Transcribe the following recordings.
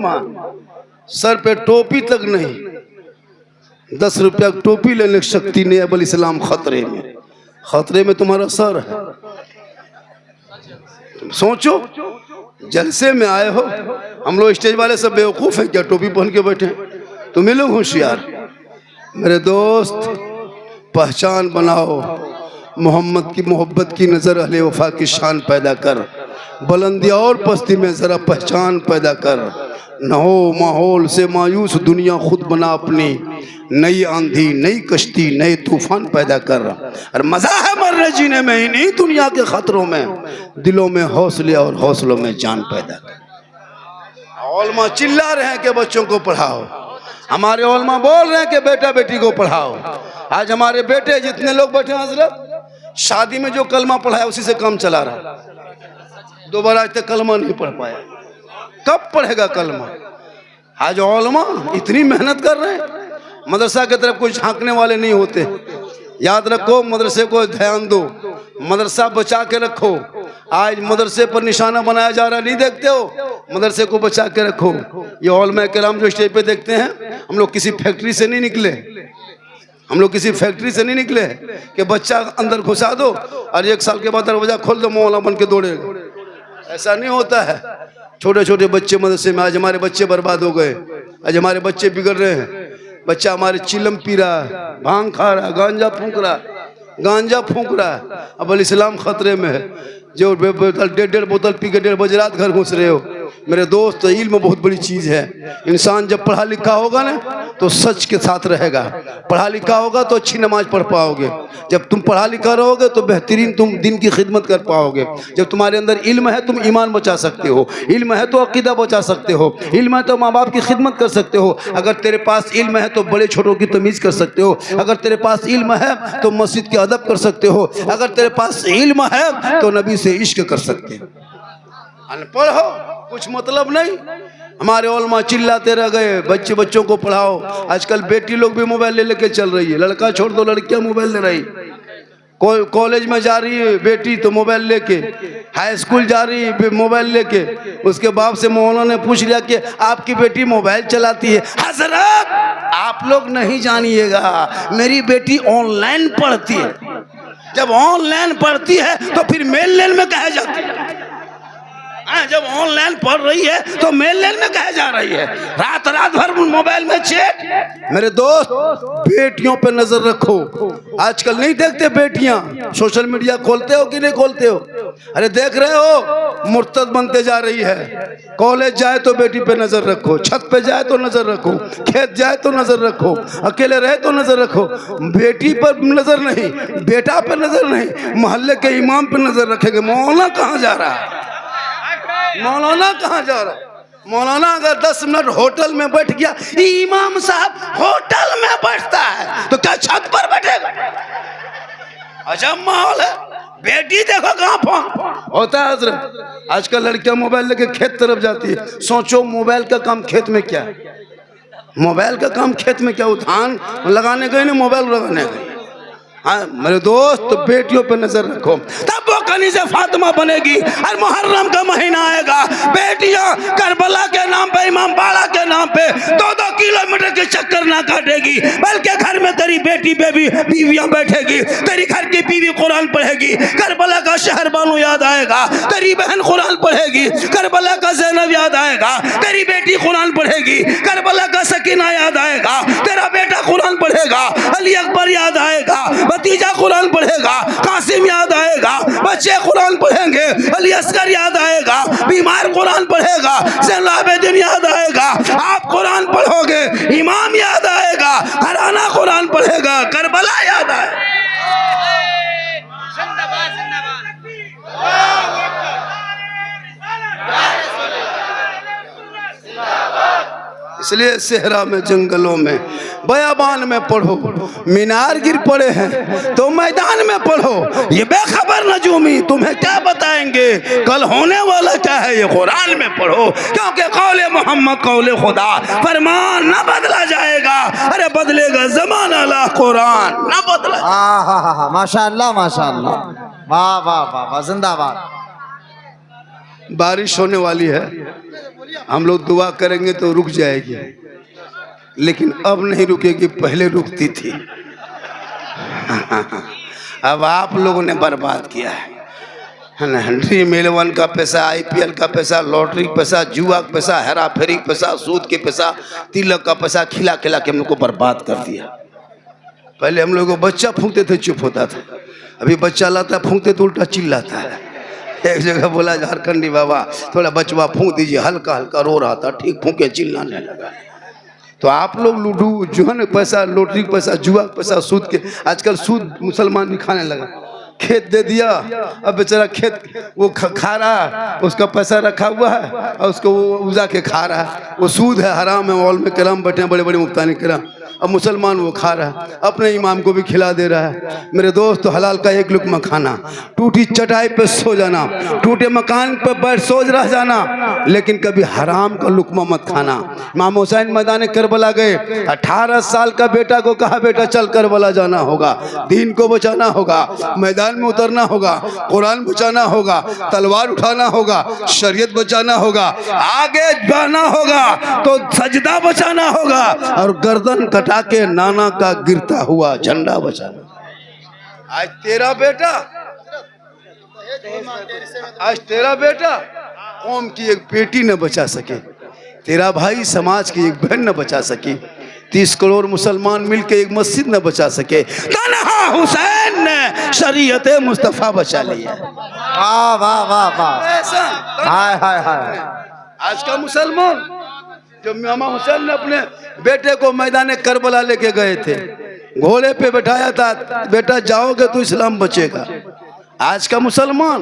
मुसलमान, सर पे टोपी तक नहीं, 10 रुपया टोपी लेने की शक्ति नहीं। अब इस्लाम खतरे में, खतरे में तुम्हारा सर है। तुम सोचो, जलसे में आए हो, हम लोग स्टेज वाले सब बेवकूफ़ हैं क्या टोपी पहन के बैठे हैं? तुम ही लोग होशियार। मेरे दोस्त, पहचान बनाओ, मोहम्मद की मोहब्बत की नज़र अहले वफा की शान पैदा कर, बुलंदी और पस्ती में ज़रा पहचान पैदा कर। न हो माहौल से मायूस दुनिया खुद बना अपनी, नई आंधी नई कश्ती नए तूफान पैदा कर। और मज़ा है मरने जीने में ही नहीं, दुनिया के खतरों में दिलों में हौसले और हौसलों में जान पैदा कर। ओलमा चिल्ला रहे हैं कि बच्चों को पढ़ाओ, हमारे ओलमा बोल रहे हैं कि बेटा बेटी को पढ़ाओ। आज हमारे बेटे जितने लोग बैठे हैं हजरत, शादी में जो कलमा पढ़ा है उसी से काम चला रहा, दोबारा आज तक कलमा नहीं पढ़ पाया। कब पढ़ेगा कलमा? आज ओलमा इतनी मेहनत कर रहे हैं, मदरसा की तरफ कोई झांकने वाले नहीं होते। याद रखो, मदरसे को ध्यान दो, मदरसा बचा के रखो। आज मदरसे पर निशाना बनाया जा रहा है, नहीं देखते हो? मदरसे को बचा के रखो। ये ओलमा किराम जो स्टेज पे देखते हैं, हम लोग किसी फैक्ट्री से नहीं निकले, हम लोग किसी फैक्ट्री से नहीं निकले कि बच्चा अंदर घुसा दो और 1 साल के बाद दरवाजा खोल दो मौला बन के दौड़ेगा। ऐसा नहीं होता है। छोटे छोटे बच्चे मदरसे में, आज हमारे बच्चे बर्बाद हो गए, आज हमारे बच्चे बिगड़ रहे हैं। बच्चा हमारे चिलम पी रहा है, भांग खा रहा है, गांजा फूंक रहा है। अब अल इस्लाम खतरे में है। जो 1.5 बोतल पी के 1:30 बजे रात घर घुस रहे हो। मेरे दोस्त, इल्म बहुत बड़ी चीज़ है। इंसान जब पढ़ा लिखा होगा ना तो सच के साथ रहेगा, पढ़ा लिखा होगा तो अच्छी नमाज पढ़ पाओगे। जब तुम पढ़ा लिखा रहोगे तो बेहतरीन तुम दिन की खिदमत कर पाओगे। जब तुम्हारे अंदर इल्म है तुम ईमान बचा सकते हो, इल्म है तो अकीदा बचा सकते हो, इल्म है तो माँ बाप की खिदमत कर सकते हो। अगर तेरे पास इल्म है तो बड़े छोटों की तमीज़ कर सकते हो। अगर तेरे पास इल्म है तो मस्जिद के अदब कर सकते हो। अगर तेरे पास इल्म है तो नबी से इश्क कर सकते हो। अनपढ़ हो कुछ मतलब नहीं। हमारे ओलमा चिल्लाते रह गए बच्चों को पढ़ाओ। आजकल बेटी लोग भी मोबाइल ले लेके चल रही है, लड़का छोड़ दो लड़कियां मोबाइल ले रही। कॉलेज में जा रही है बेटी तो मोबाइल लेके, हाई स्कूल जा रही है मोबाइल लेके। उसके बाप से मौलाना ने पूछ लिया कि आपकी बेटी मोबाइल चलाती है? हजरत आप लोग नहीं जानिएगा, मेरी बेटी ऑनलाइन पढ़ती है। जब ऑनलाइन पढ़ती है तो फिर मेल लेन में कहा जाती है। जब ऑनलाइन पढ़ रही है तो मेल लेन में कहे जा रही है, रात भर मोबाइल में चैट। मेरे दोस्त, बेटियों पे नजर रखो। आजकल नहीं देखते बेटियां सोशल मीडिया खोलते हो कि नहीं खोलते हो? अरे देख रहे हो, मुर्तद बनते जा रही है। कॉलेज जाए तो बेटी पे नजर रखो, छत पे जाए तो नजर रखो, खेत जाए तो नजर रखो, अकेले रहे तो नजर रखो। बेटी पर नजर नहीं, बेटा पे नजर नहीं, मोहल्ले के इमाम पे नजर रखेंगे। मौलाना कहाँ जा रहा है? मौलाना कहाँ जा रहा है? मौलाना अगर 10 मिनट होटल में बैठ गया, इमाम साहब होटल में बैठता है तो क्या छत पर बैठेगा? अजब माहौल है। बेटी देखो कहाँ फोन होता है हजरत। आजकल लड़कियां मोबाइल लेके खेत तरफ जाती है। सोचो मोबाइल का काम खेत में क्या है? मोबाइल का काम खेत में क्या? धान लगाने गए नहीं, मोबाइल लगाने गए। हाँ मेरे दोस्त, तो बेटियों पे नजर रखो, तब वो कनीज़े फातिमा बनेगी। और मुहर्रम का महीना आएगा, बेटियां करबला के नाम पे, इमाम बाड़ा के नाम पे 2-2 किलोमीटर के चक्कर ना काटेगी, बल्कि घर में तेरी बेटी बीवियां बैठेगी। तेरी घर की बीवी कुरान पढ़ेगी, करबला का शहर बानू याद आएगा। तेरी बहन कुरान पढ़ेगी, करबला का ज़ैनब याद आएगा। तेरी बेटी कुरान पढ़ेगी, करबला का सकीना याद आएगा। तेरा बेटा कुरान पढ़ेगा, अली अकबर याद आएगा। भतीजा कुरान पढ़ेगा, कासिम याद आएगा। बच्चे कुरान पढ़ेंगे, अली असगर याद आएगा। बीमार कुरान पढ़ेगा, ज़ैनुल आबिदीन याद आएगा। आप कुरान पढ़ोगे, इमाम याद आएगा। घराना कुरान पढ़ेगा, करबला याद आएगा। इसलिए सेहरा में, जंगलों में, बयाबान में पढ़ो। मीनार गिर पड़े हैं तो मैदान में पढ़ो। ये बेखबर नजूमी तुम्हें क्या बताएंगे कल होने वाला क्या है, ये कुरान में पढ़ो। क्योंकि कौले मोहम्मद कौले खुदा, फरमान न बदला जाएगा। अरे बदलेगा जमाना ला, कुरान न बदला। माशाअल्लाह माशाअल्लाह, वाह वाह वाह, जिंदाबाद। बारिश होने वाली है, हम लोग दुआ करेंगे तो रुक जाएगी, लेकिन अब नहीं रुकेगी, पहले रुकती थी। अब आप लोगों ने बर्बाद किया है ना। ड्रीम 11 का पैसा, IPL का पैसा, लॉटरी का पैसा, जुआ का पैसा, हेरा फेरी का पैसा, सूद के पैसा, तिलक का पैसा खिला खिला के हम लोग को बर्बाद कर दिया। पहले हम लोग को बच्चा फूंकते थे चुप होता था, अभी बच्चा लाता फूंकते तो उल्टा चिल्लाता है। एक जगह बोला झारखंडी बाबा थोड़ा बचवा फूंक दीजिए, हल्का हल्का रो रहा था, ठीक फूंके चिल्लाने लगा। तो आप लोग लूडो जो है ना पैसा, लॉटरी का पैसा, जुआ का पैसा, सूद के, आजकल सूद मुसलमान भी खाने लगा। खेत दे दिया, अब बेचारा खेत वो खा रहा, उसका पैसा रखा हुआ है और उसको वो उजा के खा रहा है, वो सूद है, हराम है, मॉल में कराम बैठे हैं बड़े बड़े मुफ्तानी कराम, अब मुसलमान वो खा रहा है, अपने इमाम को भी खिला दे रहा है। मेरे दोस्त तो हलाल का एक लुकमा खाना, टूटी चटाई पे सो जाना, टूटे मकान पे बैठ सोच रह जाना, लेकिन कभी हराम का लुकमा मत खाना। इमाम हुसैन मैदान करबला गए, 18 साल का बेटा को कहा बेटा चल करबला जाना होगा, दीन को बचाना होगा, मैदान में उतरना होगा, कुरान बचाना होगा, तलवार उठाना होगा, शरीयत बचाना होगा, आगे बढ़ना होगा तो सजदा बचाना होगा, और गर्दन कटा के नाना का गिरता हुआ झंडा बचाना। आज तेरा बेटा कौम की एक बेटी न बचा सके, तेरा भाई समाज की एक बहन न बचा सकी, 30 करोड़ मुसलमान मिलके एक मस्जिद न बचा सके, तन्हा हुसैन ने शरीयत मुस्तफा बचा लिया। वाह वाह वाह वाह, हाय हाय हाय। आज का मुसलमान जो इमाम हुसैन ने अपने बेटे को मैदान करबला लेके गए थे, घोड़े पे बैठाया था, बेटा जाओगे तो इस्लाम बचेगा। आज का मुसलमान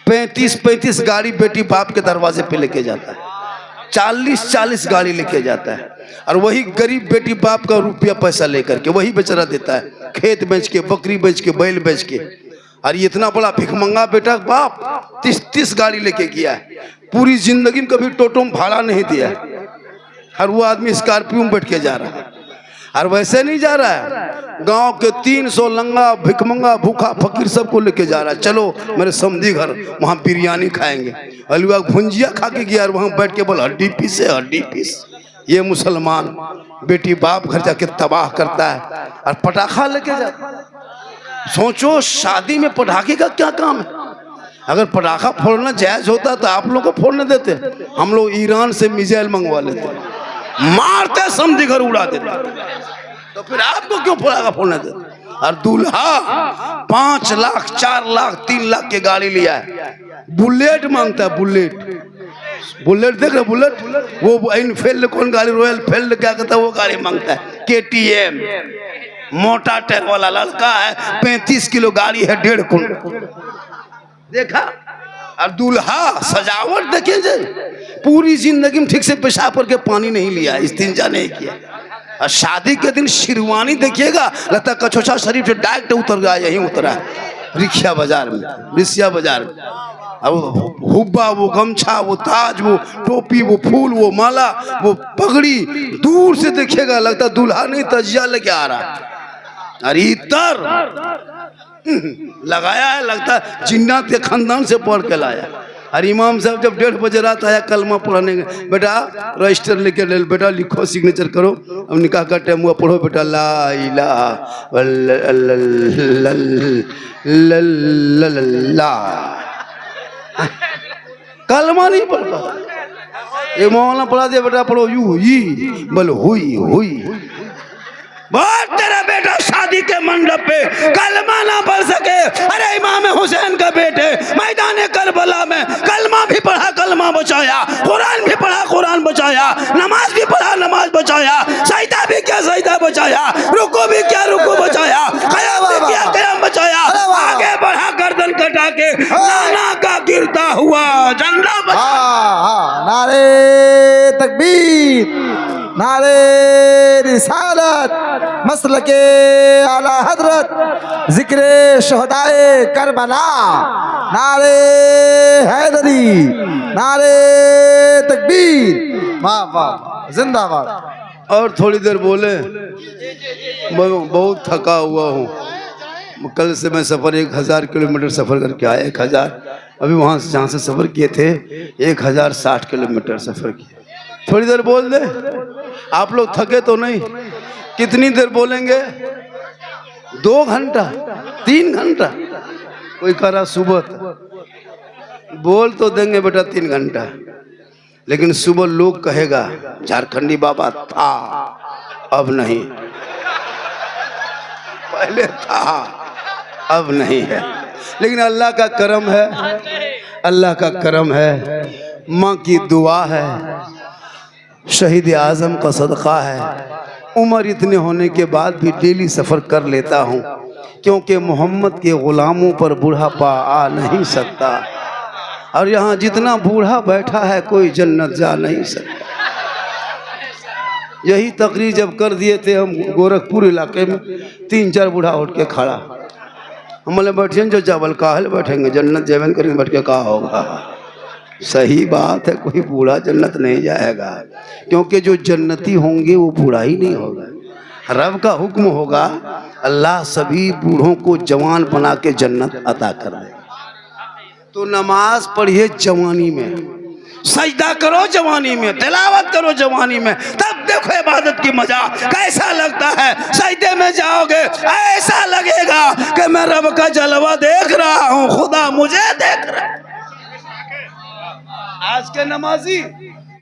35 गाड़ी बेटी बाप के दरवाजे पे लेके जाता है, 40 गाड़ी लेके जाता है, और वही गरीब बेटी बाप का रुपया पैसा लेकर के वही बेचारा देता है, खेत बेच के, बकरी बेच के, बैल बेच के। और ये इतना बड़ा भिखमंगा बेटा बाप 30 गाड़ी लेके गया है, पूरी जिंदगी में कभी टोटो में भाड़ा नहीं दिया, और वो आदमी स्कॉर्पियो में बैठ के जा रहा है। और वैसे नहीं जा रहा है, गांव के 300 लंगा भिखमंगा भूखा फकीर सबको लेके जा रहा है, चलो मेरे समधी घर वहाँ बिरयानी खाएंगे, हलवा भुंजिया खा के गया, और वहाँ बैठ के बोल हड्डी पीस है, हड्डी पीस। ये मुसलमान बेटी बाप घर जाके तबाह करता है और पटाखा लेके जाता है। सोचो शादी में पटाखे का क्या काम है? अगर पटाखा फोड़ना जायज होता तो आप लोग को फोड़ने देते, हम लोग ईरान से मिसाइल मंगवा लेते, मारते समझी घर उड़ा देते, तो फिर आपको क्यों पटाखा फोड़ने देते? और दूल्हा 5 लाख 4 लाख 3 लाख की गाड़ी लिया है, बुलेट मांगता है, बुलेट देख रहे, बुलेट वो इनफील्ड कौन गाड़ी, रॉयल फील्ड क्या कहता है वो गाड़ी मांगता है, KTM मोटा टायर वाला लड़का है, 35 किलो गाड़ी है, 1.5 कुंटल देखा। और दूल्हा सजावट देखिए, पूरी जिंदगी में ठीक से पेशाब करके पानी नहीं लिया, इस्तिंजा नहीं किया। और शादी के दिन शेरवानी देखिएगा, लगता कछोछा शरीफ से डायरेक्ट उतर गया, यहीं उतरा रिक्शा बाजार में, रिसिया बाजार में। अब हुब्बा, वो गमछा, वो ताज, वो टोपी, वो फूल, वो माला, वो पगड़ी, दूर से देखिएगा लगता दूल्हा नहीं तजिया लेके आ रहा। अरे इतर लगाया है, लगता जिन्नात के खानदान से पढ़ के लाया। अरे इमाम साहब जब 1:30 बजे रात आया कलमा पढ़ाने, बेटा रजिस्टर लेके ले, बेटा लिखो, सिग्नेचर करो, अब निकाह का टाइम हुआ, पढ़ो बेटा, ला इलाहा कलमा नहीं पढ़ता। ये मौलाना पढ़ा दिया, बेटा पढ़ो यू ही बोलो हुई। बहुत तेरा बेटा शादी के मंडप पे कलमा ना पढ़ सके। अरे इमाम हुसैन का बेटे मैदान करबला में कलमा भी पढ़ा, कलमा बचाया, कुरान भी पढ़ा, कुरान बचाया, नमाज भी पढ़ा, नमाज बचाया, सजदा भी क्या, सजदा बचाया, रुकू भी क्या, रुकू बचाया, क़याम भी क्या, क़याम बचाया, आगे बढ़ा गर्दन कटा के नाना का गिरता हुआ झंडा बचाया। नारे तकबीर, नारे रिसालत, मसलके आला हजरत, जिक्रे शहदाए करबला, नारे हैदरी, नारे तकबीर, वाह वाह, जिंदाबाद। और थोड़ी देर बोले, बहुत थका हुआ हूँ, कल से मैं सफ़र 1000 किलोमीटर सफ़र करके आया, 1000 अभी वहां से जहाँ से सफर किए थे 1060 किलोमीटर सफर किए। थोड़ी देर बोल दे, आप लोग थके तो नहीं? कितनी देर बोलेंगे? 2 घंटा, 3 घंटा? कोई करा सुबह बोल तो देंगे बेटा 3 घंटा, लेकिन सुबह लोग कहेगा झारखंडी बाबा था, अब नहीं, पहले था अब नहीं है। लेकिन अल्लाह का करम है, अल्लाह का करम है, माँ की दुआ है, शहीद आजम का सदका है। उम्र इतने होने के बाद भी डेली सफ़र कर लेता हूँ, क्योंकि मोहम्मद के ग़ुलामों पर बुढ़ापा आ नहीं सकता। और यहाँ जितना बूढ़ा बैठा है कोई जन्नत जा नहीं सकता। यही तकरीर जब कर दिए थे हम गोरखपुर इलाके में, 3-4 बूढ़ा उठ के खड़ा, हम बोले बैठिए जो चावल काहल बैठेंगे, जन्नत जेवन करेंगे, बैठ के कहा होगा। सही बात है, कोई बूढ़ा जन्नत नहीं जाएगा, क्योंकि जो जन्नती होंगे वो बूढ़ा ही नहीं होगा। रब का हुक्म होगा, अल्लाह सभी बूढ़ों को जवान बना के जन्नत अता कर दे। तो नमाज पढ़िए जवानी में, सजदा करो जवानी में, तिलावत करो जवानी में, तब देखो इबादत की मजा कैसा लगता है। सजदे में जाओगे ऐसा लगेगा कि मैं रब का जलवा देख रहा हूँ, खुदा मुझे देख रहा है। आज के नमाजी